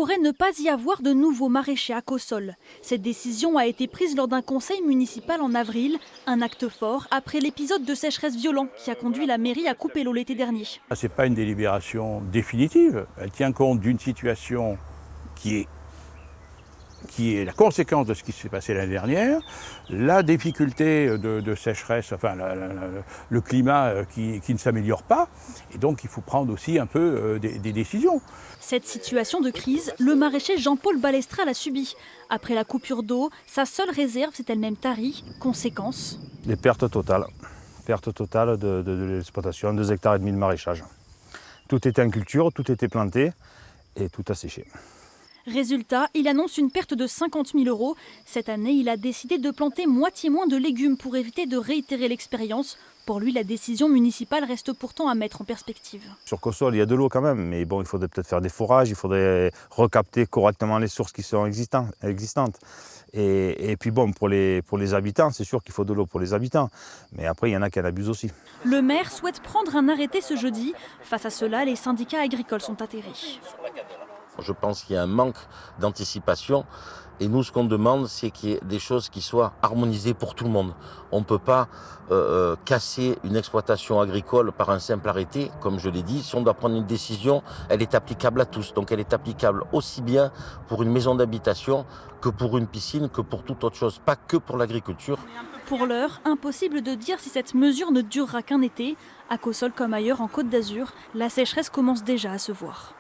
pourrait ne pas y avoir de nouveaux maraîchers à Cossol. Cette décision a été prise lors d'un conseil municipal en avril, un acte fort après l'épisode de sécheresse violent qui a conduit la mairie à couper l'eau l'été dernier. Ce n'est pas une délibération définitive, elle tient compte d'une situation qui est la conséquence de ce qui s'est passé l'année dernière, la difficulté de sécheresse, enfin le climat qui ne s'améliore pas, et donc il faut prendre aussi un peu des décisions. Cette situation de crise, le maraîcher Jean-Paul Balestra l'a subie. Après la coupure d'eau, sa seule réserve s'est elle-même tarie. Conséquence ? Les pertes totales de l'exploitation, 2,5 hectares de maraîchage. Tout était en culture, tout était planté et tout a séché. Résultat, il annonce une perte de 50 000 €. Cette année, il a décidé de planter moitié moins de légumes pour éviter de réitérer l'expérience. Pour lui, la décision municipale reste pourtant à mettre en perspective. Sur Cossol, il y a de l'eau quand même, mais bon, il faudrait peut-être faire des forages, il faudrait recapter correctement les sources qui sont existantes. Et puis bon, pour les habitants, c'est sûr qu'il faut de l'eau pour les habitants. Mais après, il y en a qui en abusent aussi. Le maire souhaite prendre un arrêté ce jeudi. Face à cela, les syndicats agricoles sont atterrés. Je pense qu'il y a un manque d'anticipation et nous ce qu'on demande c'est qu'il y ait des choses qui soient harmonisées pour tout le monde. On ne peut pas casser une exploitation agricole par un simple arrêté, comme je l'ai dit. Si on doit prendre une décision, elle est applicable à tous. Donc elle est applicable aussi bien pour une maison d'habitation que pour une piscine, que pour toute autre chose, pas que pour l'agriculture. Pour l'heure, impossible de dire si cette mesure ne durera qu'un été. À Cossol comme ailleurs en Côte d'Azur, la sécheresse commence déjà à se voir.